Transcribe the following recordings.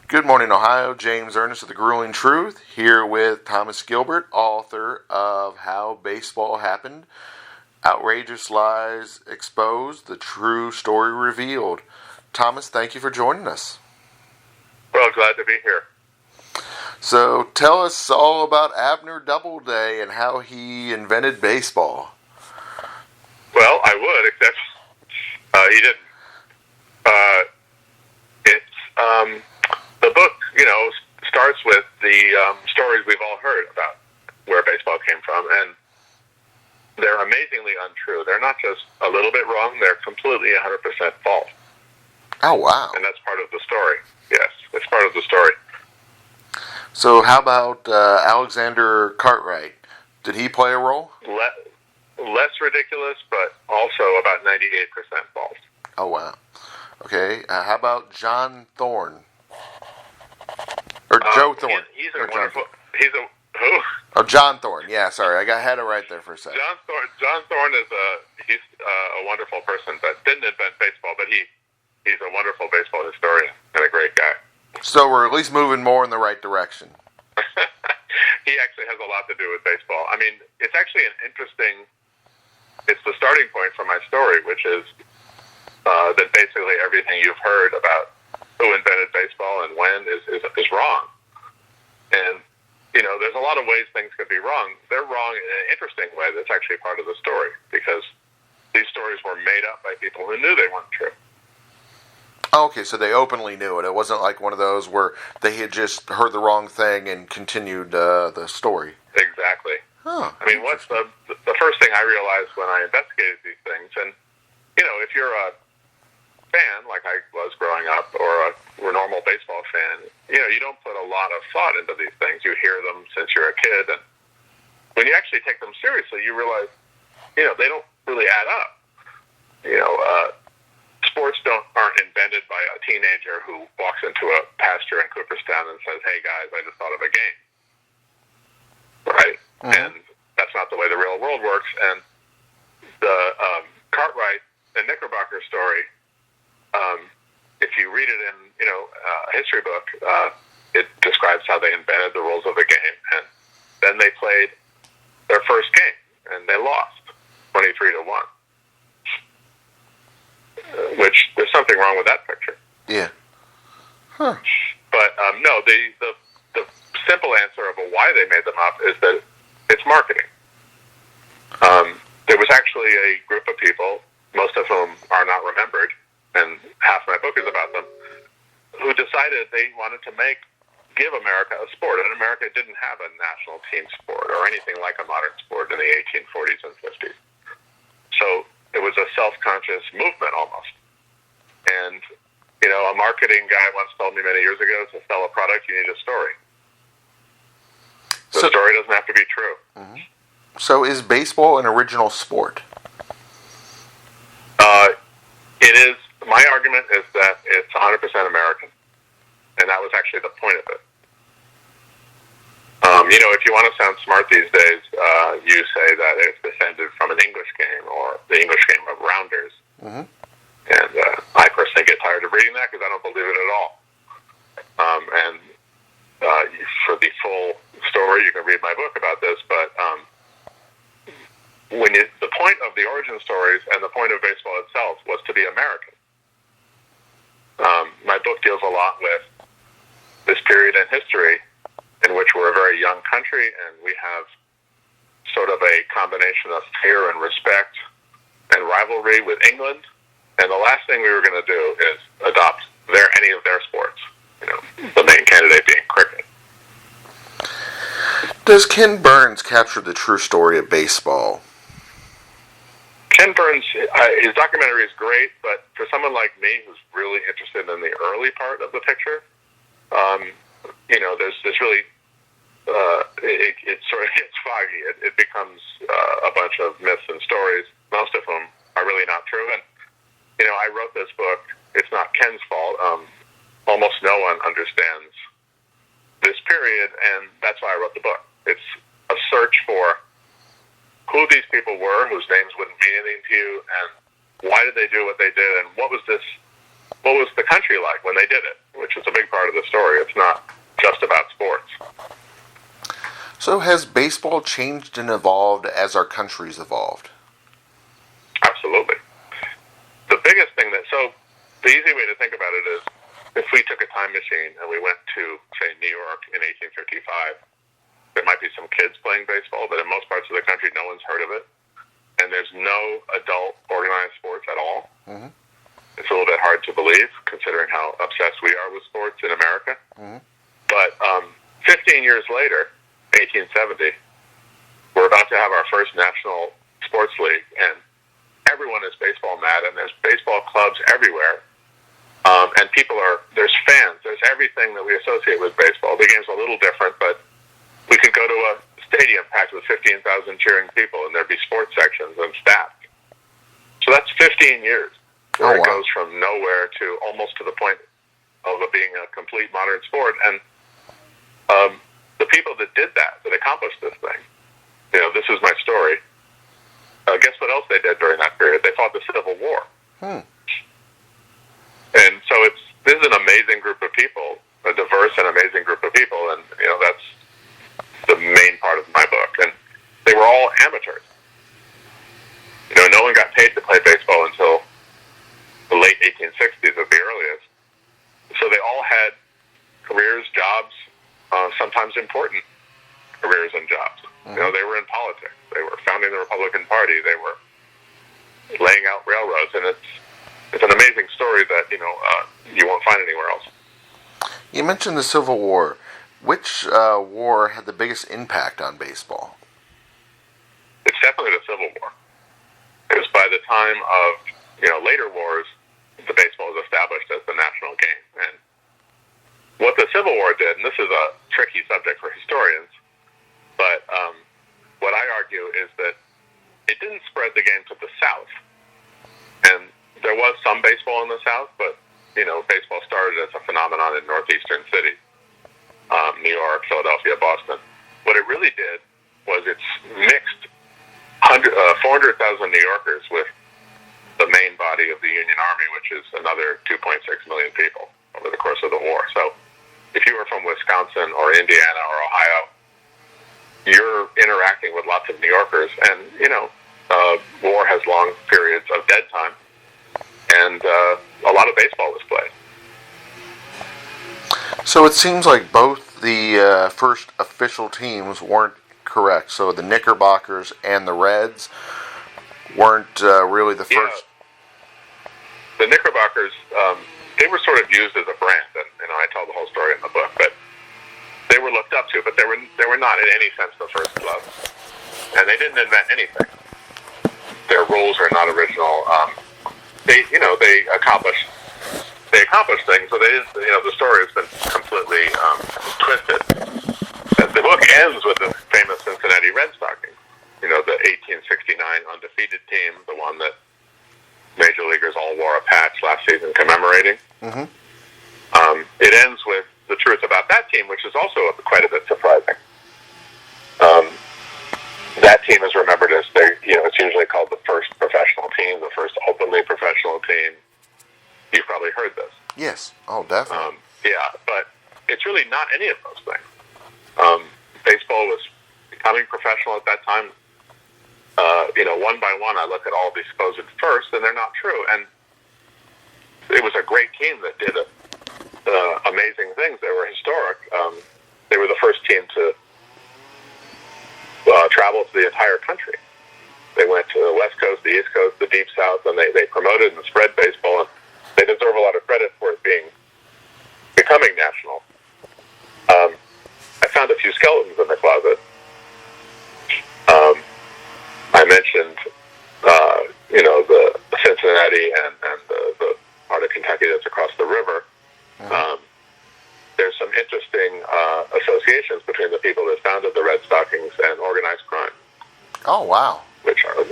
Good morning, Ohio. James Ernest of The Grueling Truth, here with Thomas Gilbert, author of How Baseball Happened, Outrageous Lies Exposed, The True Story Revealed. Thomas, thank you for joining us. Well, glad to be here. So, tell us all about Abner Doubleday and how he invented baseball. Well, I would, except he didn't. The book, starts with the stories we've all heard about where baseball came from, and they're amazingly untrue. They're not just a little bit wrong, they're completely 100% false. Oh, wow. And that's part of the story. Yes, it's part of the story. So, how about Alexander Cartwright? Did he play a role? Less ridiculous, but also about 98% false. Oh, wow. Okay, how about John Thorne? Or Joe Thorne. He's a wonderful... Who? Oh, John Thorne. Yeah, sorry. I had it right there for a second. John Thorne is a wonderful person, but didn't invent baseball, but he's a wonderful baseball historian and a great guy. So we're at least moving more in the right direction. He actually has a lot to do with baseball. I mean, it's actually it's the starting point for my story, which is that basically everything you've heard about who invented baseball and when is wrong. And, there's a lot of ways things could be wrong. They're wrong in an interesting way that's actually part of the story, because these stories were made up by people who knew they weren't true. Okay, so they openly knew it. It wasn't like one of those where they had just heard the wrong thing and continued the story. Exactly. Huh. I mean, what's the first thing I realized when I investigated these things, and, if you're a fan, like I was growing up, or a normal baseball fan, you don't put a lot of thought into these things. You hear them since you're a kid, and when you actually take them seriously, you realize, they don't really add up. Sports aren't invented by a teenager who walks into a pasture in Cooperstown and says, "Hey guys, I just thought of a game." Right? Mm-hmm. And that's not the way the real world works. And the Cartwright and Knickerbocker story, if you read it in a history book, it describes how they invented the rules of the game, and then they played their first game and they lost 23-1. Which there's something wrong with that picture. Yeah. Huh. But no, the simple answer of why they made them up is that it's marketing. There was actually a group of people, most of whom are not remembered, and half my book is about them, who decided they wanted to give America a sport. And America didn't have a national team sport or anything like a modern sport in the 1840s and 50s. So it was a self-conscious movement almost. And, a marketing guy once told me many years ago, to sell a product, you need a story. The story doesn't have to be true. Mm-hmm. So is baseball an original sport? It is. My argument is that it's 100% American. And that was actually the point of it. If you want to sound smart these days, you say that it's descended from an English game, or the English game of rounders. Mm-hmm. And I personally get tired of reading that because I don't believe it at all. For the full story, you can read my book about this, but the point of the origin stories and the point of baseball itself was to be American. My book deals a lot with this period in history in which we're a very young country, and we have sort of a combination of fear and respect and rivalry with England. And the last thing we were going to do is adopt any of their sports, the main candidate being cricket. Does Ken Burns capture the true story of baseball? Ken Burns, his documentary is great, but for someone like me who's really interested in the early part of the picture, there's really, it sort of gets foggy. It becomes a bunch of myths and stories, most of whom are really not true. And, I wrote this book. It's not Ken's fault. Almost no one understands this period, and that's why I wrote the book. It's a search for who these people were, whose names wouldn't mean anything to you, and why did they do what they did, and what was the country like when they did it? which is a big part of the story. It's not just about sports. So has baseball changed and evolved as our country's evolved? Absolutely. The biggest thing the easy way to think about it is if we took a time machine and we went to, say, New York in 1855, there might be some kids playing baseball, but in most parts of the country, no one's heard of it. And there's no adult organized sports at all. Mm-hmm. It's a little bit hard to believe, considering how obsessed we are with sports in America. Mm-hmm. But 15 years later, 1870, we're about to have our first national sports league, and everyone is baseball mad, and there's baseball clubs everywhere. And there's fans, there's everything that we associate with baseball. The game's a little different, but we could go to a stadium packed with 15,000 cheering people, and there'd be sports sections and staffed. So that's 15 years where it goes from nowhere to almost to the point of it being a complete modern sport. And the people that did that accomplished this thing, this is my story. Guess what else they did during that period? They fought the Civil War. And so this is an amazing group of people, a diverse and amazing group of people, and that's the main part of my book. And they were all amateurs. No one got paid to play baseball until the late 1860s at the earliest. So they all had careers, jobs, sometimes important careers and jobs. Mm-hmm. They were in politics. They were founding the Republican Party. They were laying out railroads, and it's an amazing story that you won't find anywhere else. You mentioned the Civil War. Which war had the biggest impact on baseball? It's definitely the Civil War. Because by the time of later wars, the baseball was established as the national game. And what the Civil War did, and this is a tricky subject for historians, but what I argue is that it didn't spread the game to the South. And there was some baseball in the South, but baseball started as a phenomenon in northeastern cities. New York, Philadelphia, Boston. What it really did was it's mixed 400,000 New Yorkers with the main body of the Union Army, which is another 2.6 million people over the course of the war. So if you were from Wisconsin or Indiana or Ohio, you're interacting with lots of New Yorkers, and war has long periods of dead time, and a lot of baseball was played. So it seems like both the first official teams weren't correct. So the Knickerbockers and the Reds weren't really the first. The Knickerbockers, they were sort of used as a brand, and I tell the whole story in the book. But they were looked up to, but they were not in any sense the first club, and they didn't invent anything. Their rules are not original. They accomplished things, so they didn't. The story has been completely twisted. The book ends with the famous Cincinnati Red Stockings. The 1869 undefeated team, the one that major leaguers all wore a patch last season commemorating. Mm-hmm. It ends with the truth about that team, which is also quite a bit surprising. That team is remembered as it's usually called the first professional team, the first openly professional team. You've probably heard this. Yes. Oh, definitely. But it's really not any of those things. Baseball was becoming professional at that time. One by one, I look at all these supposed firsts, and they're not true. And it was a great team that did amazing things. They were historic. They were the first team to travel to the entire country. They went to the West Coast, the East Coast, the Deep South, and they promoted and spread baseball. And they deserve a lot of credit for it becoming national. I found a few skeletons in the closet. I mentioned, the Cincinnati and the part of Kentucky that's across the river. Mm-hmm. There's some interesting associations between the people that founded the Red Stockings and organized crime. Oh, wow. Which are,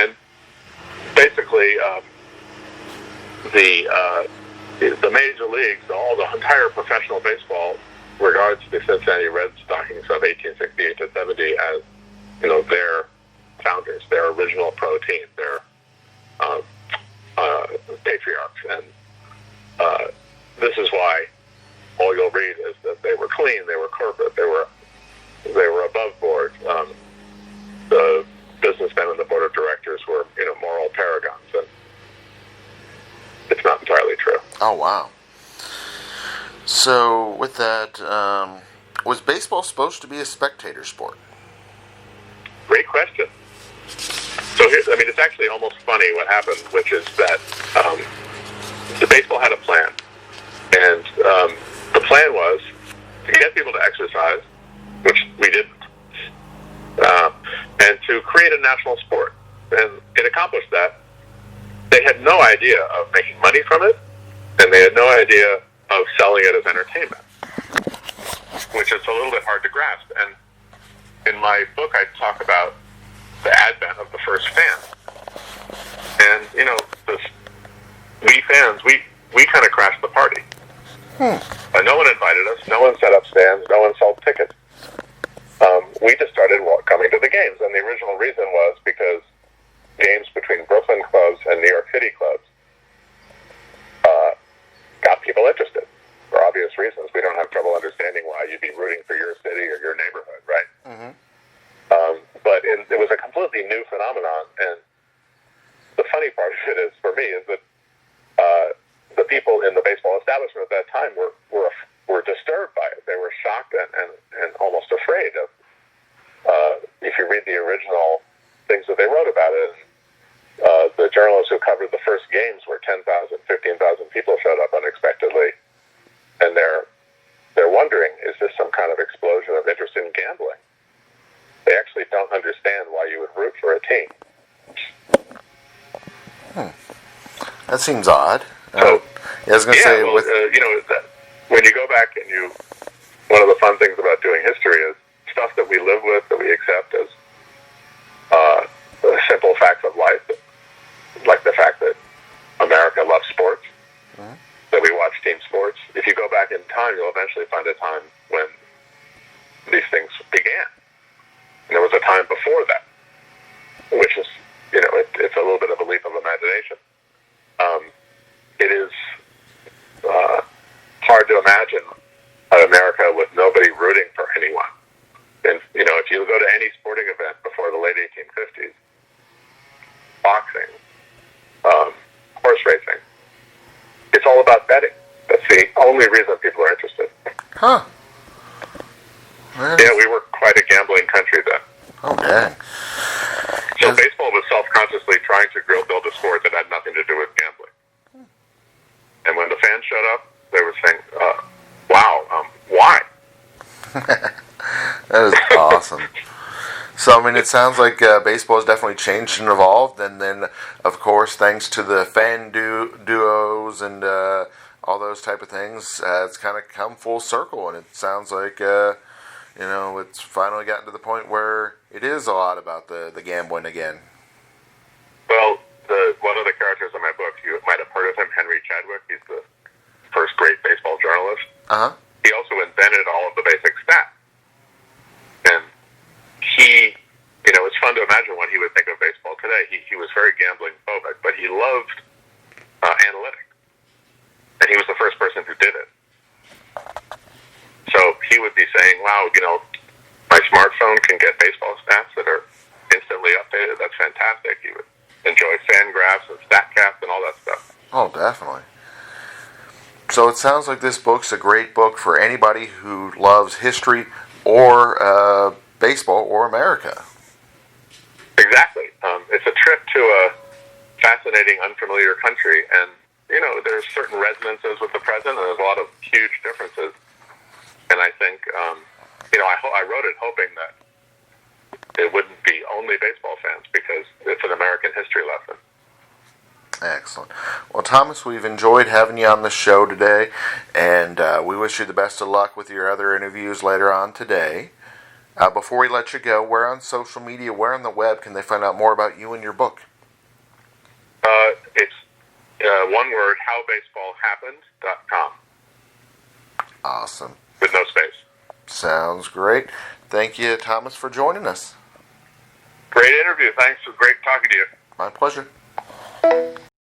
and basically, the major leagues, the entire professional baseball regards the Cincinnati Red Stockings of 1868 to 70 as, their founders, their original pro team, their patriarchs. And This is why all you'll read is that they were clean, they were corporate, they were above board. The businessmen and the board of directors were, moral paragons, and it's not entirely true. Oh, wow. So, with that, was baseball supposed to be a spectator sport? Great question. So, it's actually almost funny what happened, which is that the baseball had a plan. And the plan was to get people to exercise, which we didn't, and to create a national sport. And it accomplished that. They had no idea of making money from it, and they had no idea of selling it as entertainment, which is a little bit hard to grasp. And in my book, I talk about the advent of the first fan. And, we fans, we kind of crashed the party. No one invited us. No one set up stands. No one sold tickets. We just started coming to the games. And the original reason was because games between Brooklyn clubs and New York City clubs got people interested for obvious reasons. We don't have trouble understanding why you'd be rooting for your city or your neighborhood, right? Mm-hmm. But it was a completely new phenomenon. And the funny part of it is, for me, is that the people in the baseball establishment at that time were disturbed by it. They were shocked and almost afraid of. If you read the original things that they wrote about it, the journalists who covered the first games where 10,000, 15,000 people showed up unexpectedly, and they're wondering, is this some kind of explosion of interest in gambling? They actually don't understand why you would root for a team. That seems odd. So, I was going to say, when you go back and one of the fun things about doing history is stuff that we live with, that we accept as simple facts of life, like the fact that America loves sports, that we watch team sports. If you go back in time, you'll eventually find a time when these things began. And there was a time before that, which is, it's a little bit of a leap of imagination. It is hard to imagine an America with nobody rooting for anyone. And, if you go to any sporting event before the late 1850s, boxing, horse racing, it's all about betting. That's the only reason people are interested. Huh. Yeah, we were quite a gambling country then. Oh, dang. So baseball was self-consciously trying to build a sport that had nothing to do with gambling. And when the fans showed up, they were saying, wow, why? That is awesome. So, it sounds like baseball has definitely changed and evolved. And then, of course, thanks to the fan duos and all those type of things, it's kind of come full circle. And it sounds like, it's finally gotten to the point where it is a lot about the gambling again. Well, one of the characters in my book, you might have heard of him, Henry Chadwick. He's the first great baseball journalist. Uh-huh. He also invented all of the basic stats. And he, it's fun to imagine what he would think of baseball today. He was very gambling phobic, but he loved analytics. And he was the first person who did it. So he would be saying, wow, my smartphone can get baseball stats that are instantly updated. That's fantastic. He would enjoy fan graphs and StatCast and all that stuff. Oh, definitely. So it sounds like this book's a great book for anybody who loves history or baseball or America. Exactly. It's a trip to a fascinating, unfamiliar country, and, there's certain resonances with the present, and there's a lot of huge differences. And I think, I wrote it hoping that it wouldn't be only baseball fans, because it's an American history lesson. Excellent. Well, Thomas, we've enjoyed having you on the show today, and we wish you the best of luck with your other interviews later on today. Before we let you go, where on social media, where on the web can they find out more about you and your book? It's one word, howbaseballhappened.com. Awesome. With no space. Sounds great. Thank you, Thomas, for joining us. Great interview. Thanks. It was great talking to you. My pleasure.